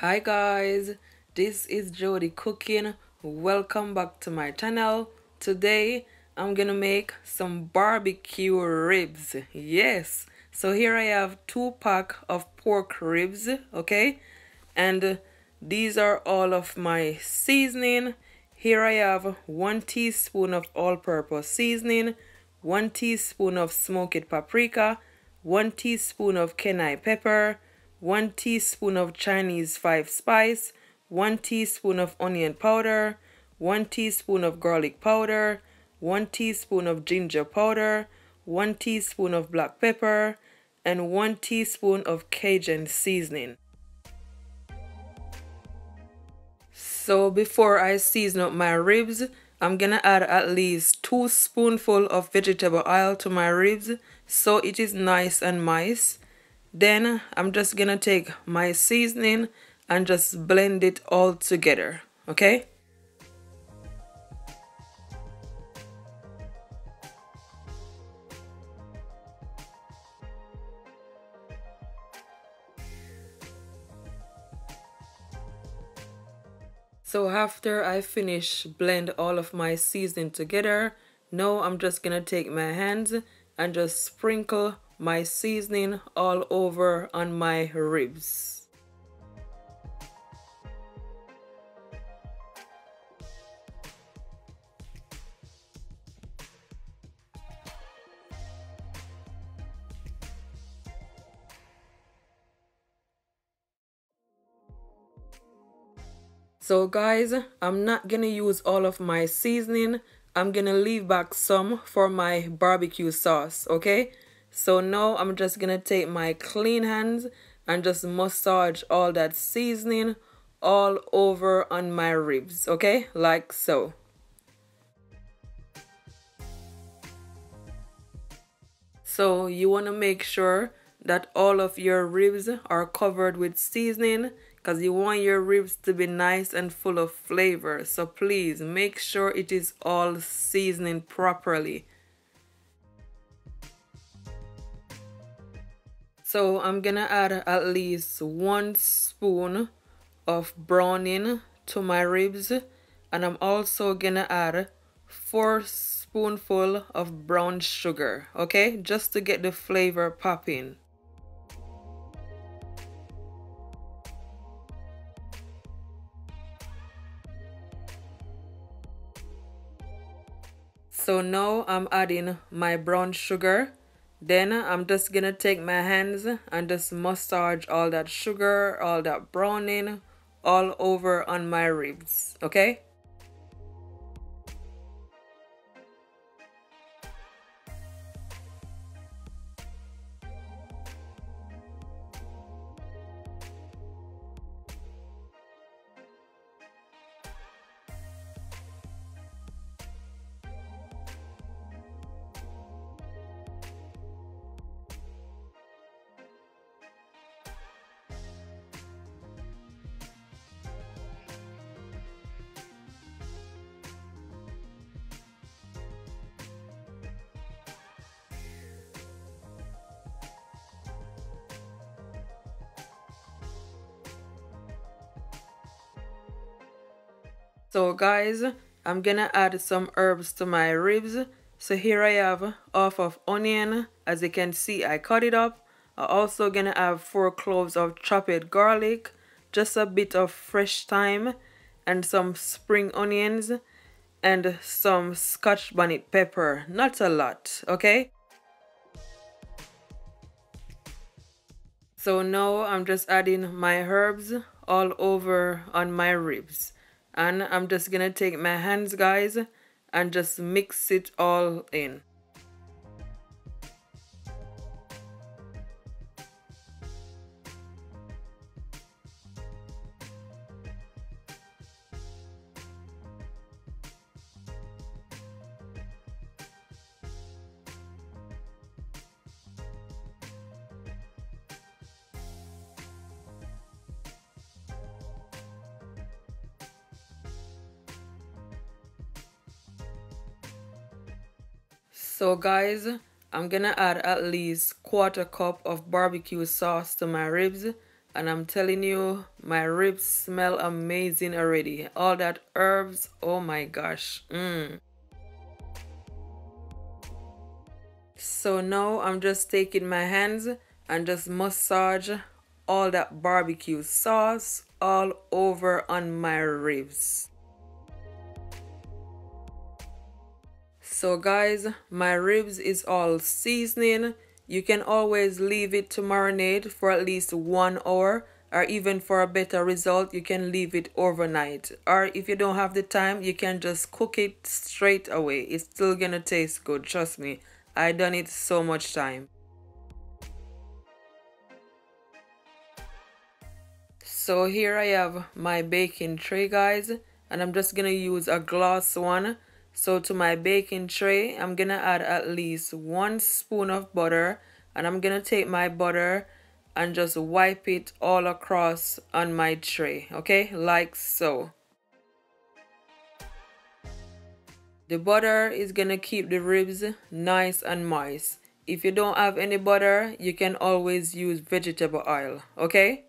Hi guys, this is Jody cooking. Welcome back to my channel. Today I'm gonna make some barbecue ribs. Yes, so here I have 2 pack of pork ribs, okay, and these are all of my seasoning. Here I have 1 teaspoon of all-purpose seasoning, 1 teaspoon of smoked paprika, 1 teaspoon of cayenne pepper, 1 teaspoon of Chinese 5 spice, 1 teaspoon of onion powder, 1 teaspoon of garlic powder, 1 teaspoon of ginger powder, 1 teaspoon of black pepper, and 1 teaspoon of Cajun seasoning. So before I season up my ribs, I'm gonna add at least 2 spoonfuls of vegetable oil to my ribs so it is nice and moist. Then I'm just gonna take my seasoning and just blend it all together, okay? So after I finish blend all of my seasoning together, now I'm just gonna take my hands and just sprinkle my seasoning all over on my ribs. So guys, I'm not gonna use all of my seasoning. I'm gonna leave back some for my barbecue sauce, okay? So now I'm just gonna take my clean hands and just massage all that seasoning all over on my ribs, okay? Like so. So you want to make sure that all of your ribs are covered with seasoning because you want your ribs to be nice and full of flavor. So please make sure it is all seasoning properly. So I'm gonna add at least 1 spoon of browning to my ribs, and I'm also gonna add 4 spoonful of brown sugar, okay, just to get the flavor popping. So now I'm adding my brown sugar. Then I'm just gonna take my hands and just massage all that sugar, all that browning all over on my ribs, okay? So guys, I'm gonna add some herbs to my ribs. So here I have half of onion. As you can see, I cut it up. I'm also gonna have 4 cloves of chopped garlic, just a bit of fresh thyme, and some spring onions, and some scotch bonnet pepper. Not a lot, okay? So now I'm just adding my herbs all over on my ribs. And I'm just gonna take my hands, guys, and just mix it all in. So guys, I'm gonna add at least 1/4 cup of barbecue sauce to my ribs. And I'm telling you, my ribs smell amazing already. All that herbs, oh my gosh. So now I'm just taking my hands and just massage all that barbecue sauce all over on my ribs. So guys, my ribs is all seasoning. You can always leave it to marinate for at least 1 hour, or even for a better result, you can leave it overnight. Or if you don't have the time, you can just cook it straight away. It's still gonna taste good, trust me. I done it so much time. So here I have my baking tray, guys, and I'm just gonna use a glass one. So to my baking tray, I'm gonna add at least 1 spoon of butter, and I'm gonna take my butter and just wipe it all across on my tray, okay, like so. The butter is gonna keep the ribs nice and moist. If you don't have any butter, you can always use vegetable oil, okay?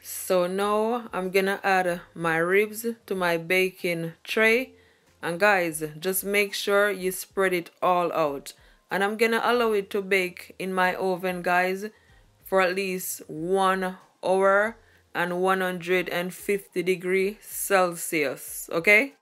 So now I'm gonna add my ribs to my baking tray, and guys, just make sure you spread it all out. And I'm gonna allow it to bake in my oven, guys, for at least 1 hour and 150 degrees Celsius, okay?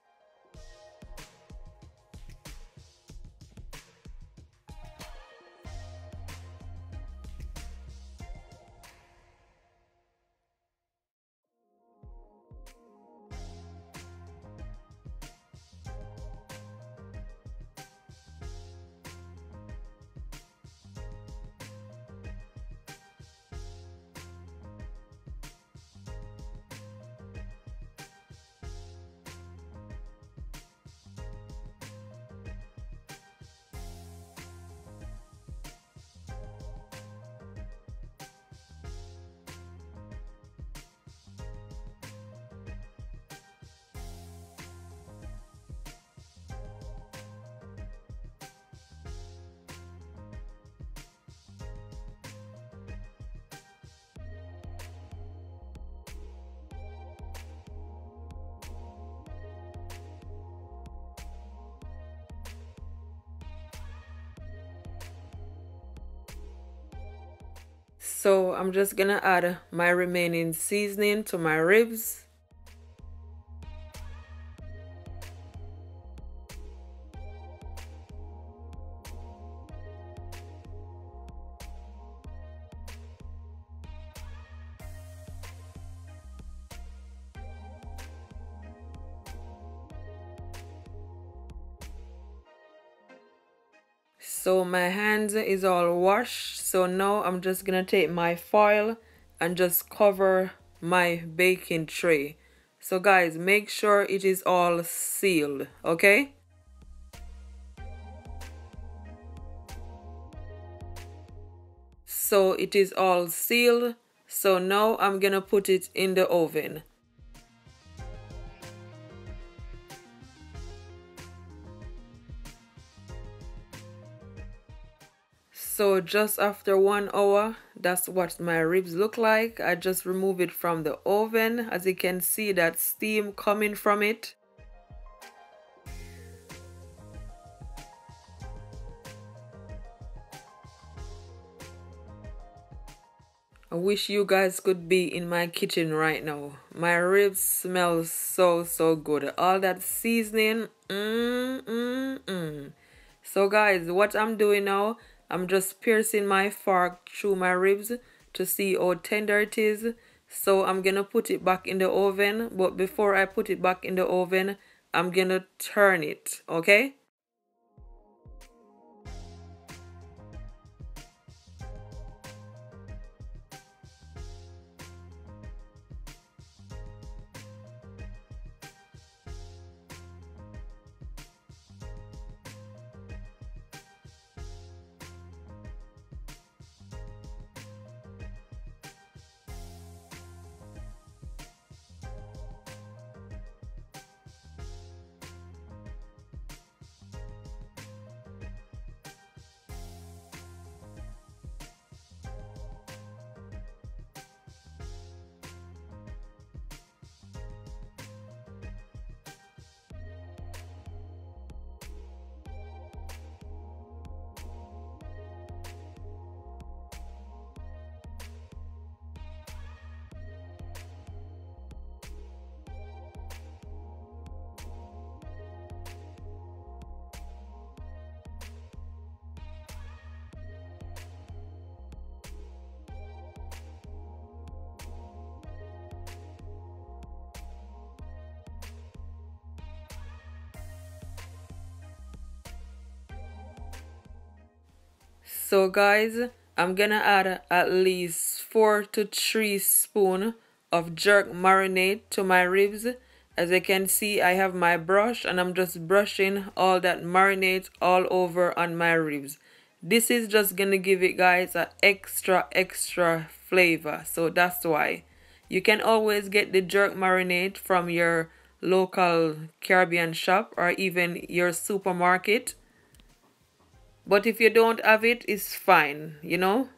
So I'm just gonna add my remaining seasoning to my ribs. So my hands is all washed. So now I'm just gonna take my foil and just cover my baking tray. So guys, make sure it is all sealed, okay? So it is all sealed. So now I'm gonna put it in the oven. So just after 1 hour, that's what my ribs look like. I just remove it from the oven. As you can see, that steam coming from it. I wish you guys could be in my kitchen right now. My ribs smell so good. All that seasoning. So guys, what I'm doing now, I'm just piercing my fork through my ribs to see how tender it is. So I'm gonna put it back in the oven. But before I put it back in the oven, I'm gonna turn it, okay? So guys, I'm gonna add at least 4 to 3 spoon of jerk marinade to my ribs. As you can see, I have my brush and I'm just brushing all that marinade all over on my ribs. This is just gonna give it, guys, a extra flavor. So that's why. You can always get the jerk marinade from your local Caribbean shop or even your supermarket. But if you don't have it, it's fine, you know?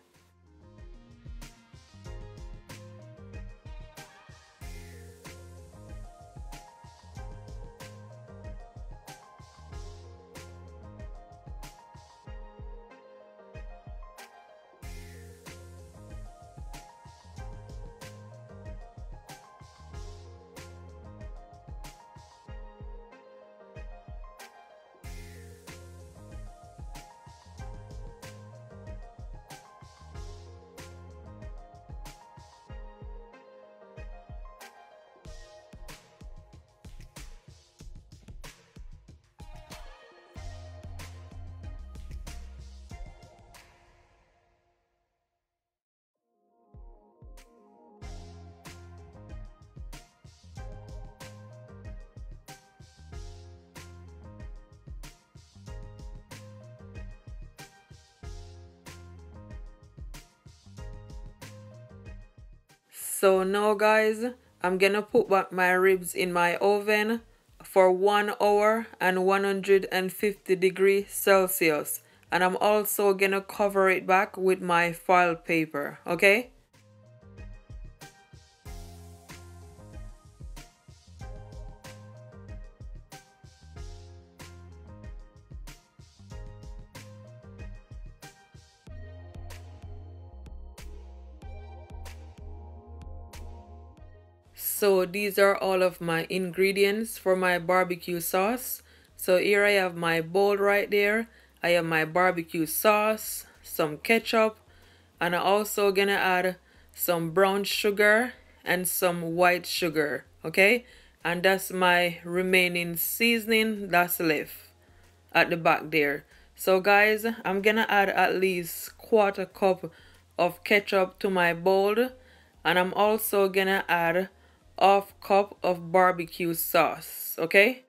So now guys, I'm gonna put back my ribs in my oven for 1 hour and 150 degrees Celsius. And I'm also gonna cover it back with my foil paper, okay? So these are all of my ingredients for my barbecue sauce. So here I have my bowl right there. I have my barbecue sauce, some ketchup, and I'm also gonna add some brown sugar and some white sugar, okay? And that's my remaining seasoning that's left at the back there. So guys, I'm gonna add at least 1/4 cup of ketchup to my bowl, and I'm also gonna add 1/2 cup of barbecue sauce, okay?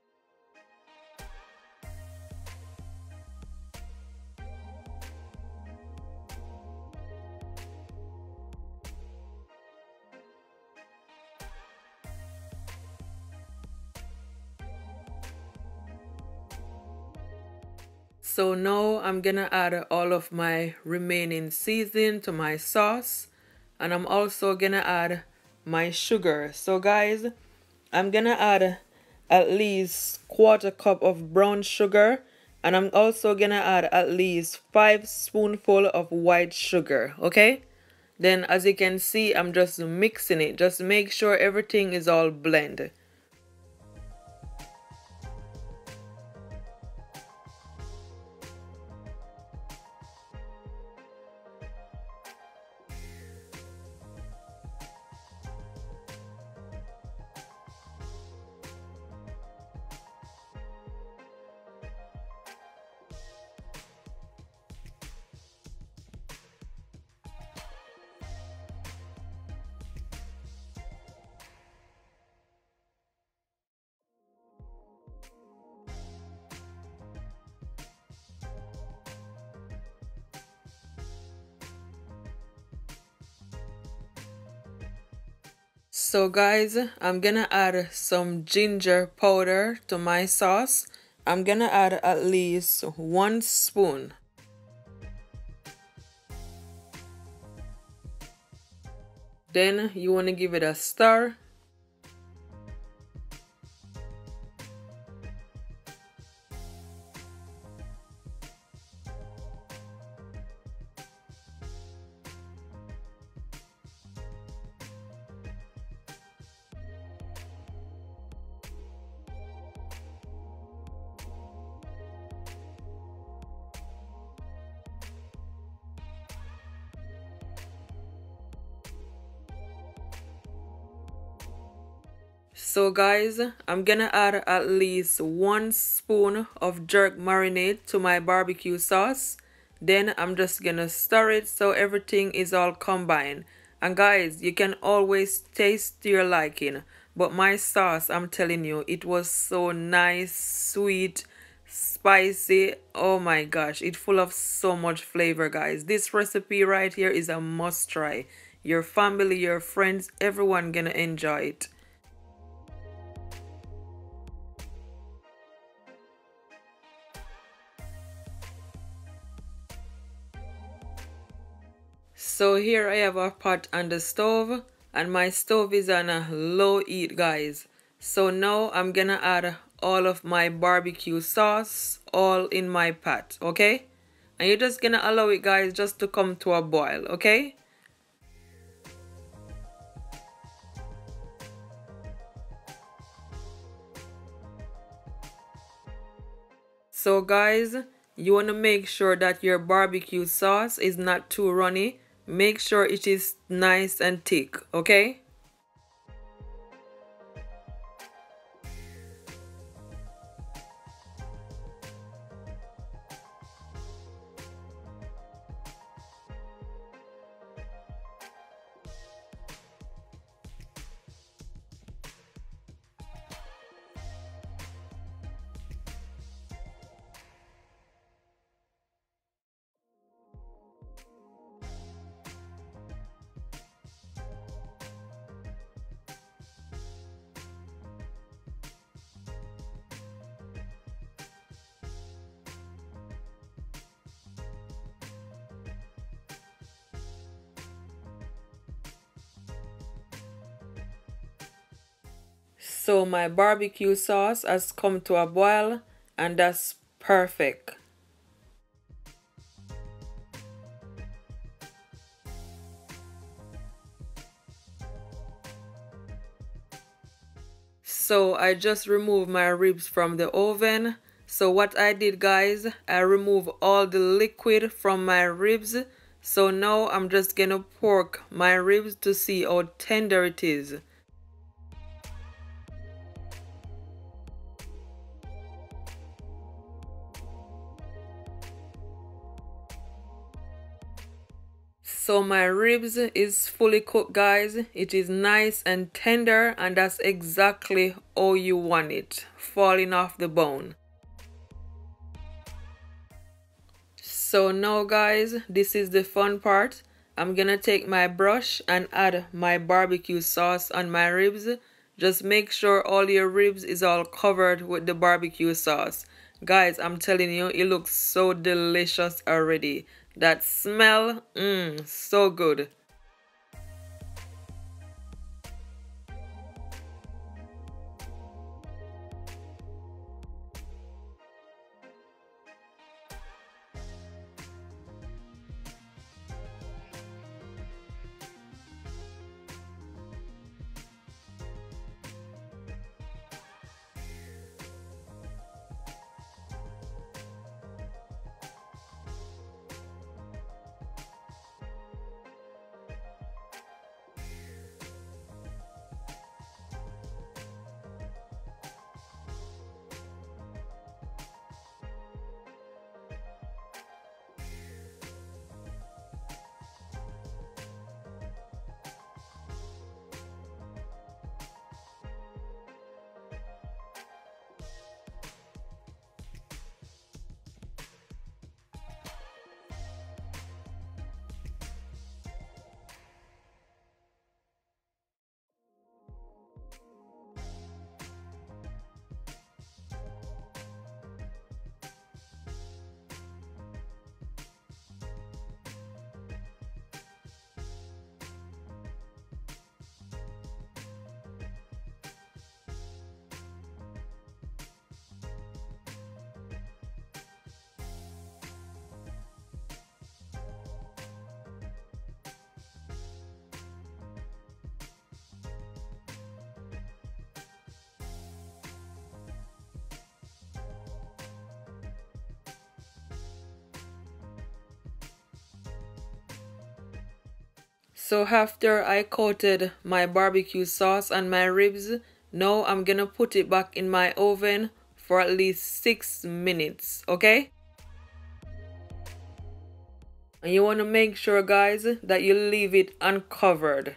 So now I'm gonna add all of my remaining seasoning to my sauce, and I'm also gonna add my sugar. So guys, I'm gonna add at least 1/4 cup of brown sugar, and I'm also gonna add at least 5 spoonful of white sugar, okay? Then as you can see, I'm just mixing it. Just make sure everything is all blended. So guys, I'm gonna add some ginger powder to my sauce. I'm gonna add at least 1 spoon. Then you wanna give it a stir. So guys, I'm gonna add at least 1 spoon of jerk marinade to my barbecue sauce. Then I'm just gonna stir it so everything is all combined. And guys, you can always taste to your liking. But my sauce, I'm telling you, it was so nice, sweet, spicy. Oh my gosh, it's full of so much flavor, guys. This recipe right here is a must try. Your family, your friends, everyone gonna enjoy it. So here I have a pot on the stove, and my stove is on a low heat, guys. So now I'm gonna add all of my barbecue sauce all in my pot, okay? And you're just gonna allow it, guys, just to come to a boil, okay? So guys, you want to make sure that your barbecue sauce is not too runny. Make sure it is nice and thick, okay? So my barbecue sauce has come to a boil, and that's perfect. So I just removed my ribs from the oven. So what I did, guys, I removed all the liquid from my ribs. So now I'm just gonna pork my ribs to see how tender it is. So my ribs is fully cooked, guys. It is nice and tender, and that's exactly how you want it, falling off the bone. So now, guys, this is the fun part. I'm gonna take my brush and add my barbecue sauce on my ribs. Just make sure all your ribs is all covered with the barbecue sauce. Guys, I'm telling you, it looks so delicious already. That smell, so good. So after I coated my barbecue sauce on my ribs, now I'm gonna put it back in my oven for at least 6 minutes, okay? And you want to make sure, guys, that you leave it uncovered.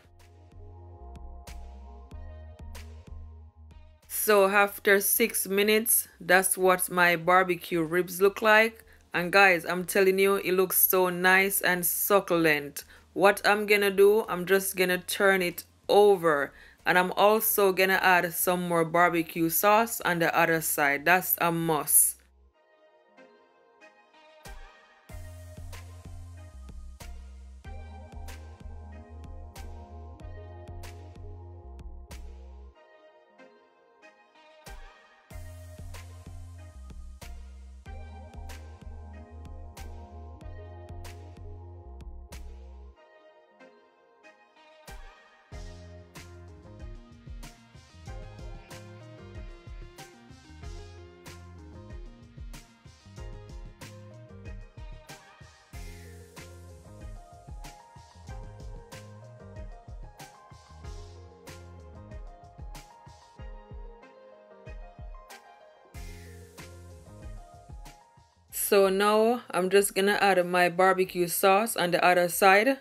So after 6 minutes, that's what my barbecue ribs look like. And guys, I'm telling you, it looks so nice and succulent. What I'm gonna do, I'm just gonna turn it over. And I'm also gonna add some more barbecue sauce on the other side. That's a must. So now I'm just gonna add my barbecue sauce on the other side.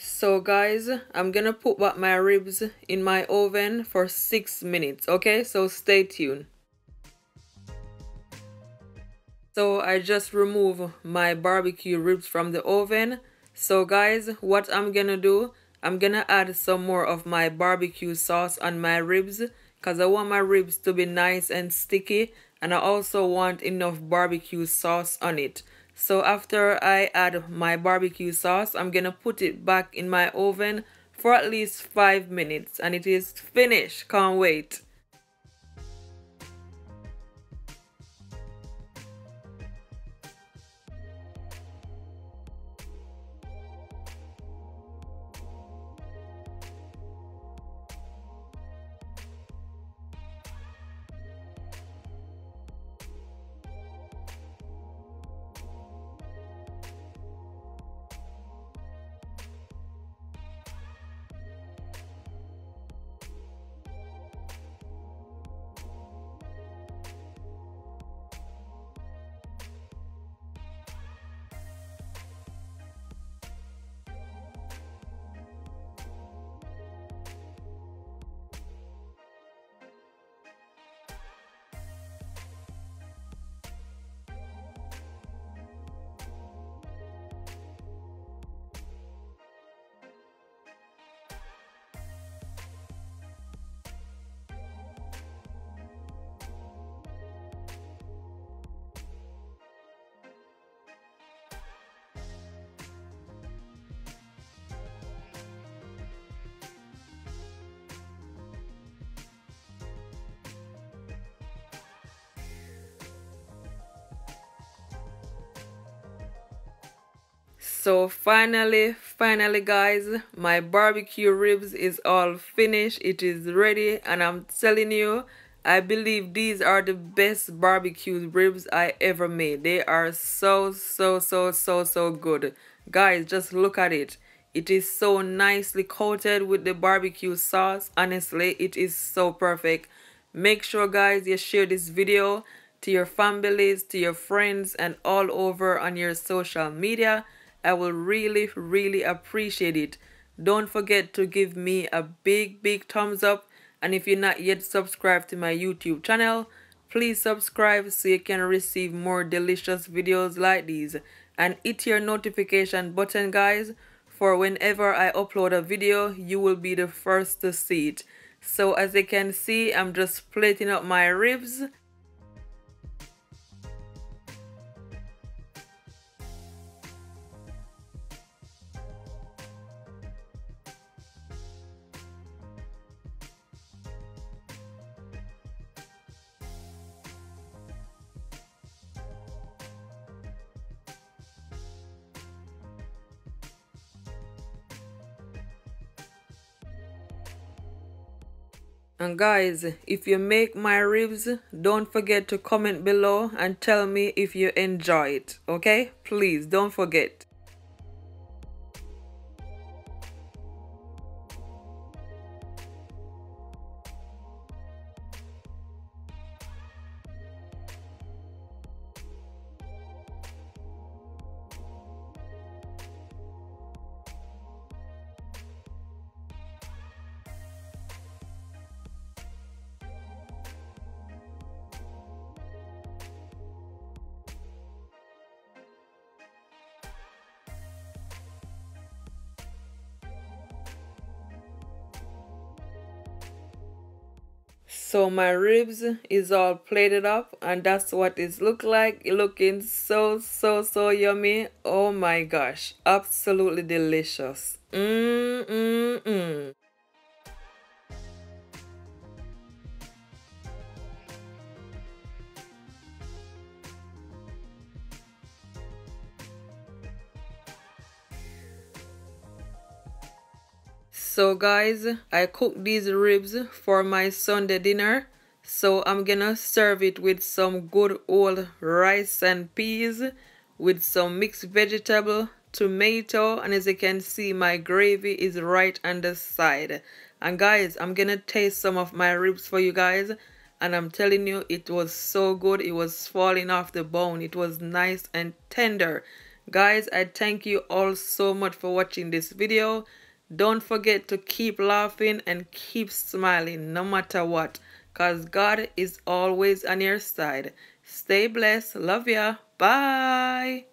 So guys, I'm gonna put back my ribs in my oven for 6 minutes, okay? So stay tuned. So I just remove my barbecue ribs from the oven. So guys, what I'm gonna do, I'm gonna add some more of my barbecue sauce on my ribs because I want my ribs to be nice and sticky, and I also want enough barbecue sauce on it. So after I add my barbecue sauce, I'm gonna put it back in my oven for at least 5 minutes, and it is finished. Can't wait. So finally guys, my barbecue ribs is all finished. It is ready, and I'm telling you, I believe these are the best barbecue ribs I ever made. They are so good. Guys, just look at it. It is so nicely coated with the barbecue sauce. Honestly, it is so perfect. Make sure guys you share this video to your families, to your friends, and all over on your social media. I will really appreciate it. Don't forget to give me a big thumbs up, and if you're not yet subscribed to my YouTube channel, please subscribe so you can receive more delicious videos like these, and hit your notification button guys, for whenever I upload a video you will be the first to see it. So as you can see, I'm just plating up my ribs. And guys, if you make my ribs, don't forget to comment below and tell me if you enjoy it, okay? Please don't forget. So my ribs is all plated up, and that's what it look like. It looking so yummy. Oh my gosh, absolutely delicious. So guys, I cooked these ribs for my Sunday dinner. So I'm gonna serve it with some good old rice and peas with some mixed vegetable, tomato, and as you can see, my gravy is right on the side. And guys, I'm gonna taste some of my ribs for you guys, and I'm telling you, it was so good. It was falling off the bone. It was nice and tender. Guys, I thank you all so much for watching this video. Don't forget to keep laughing and keep smiling no matter what, because God is always on your side. Stay blessed. Love ya. Bye.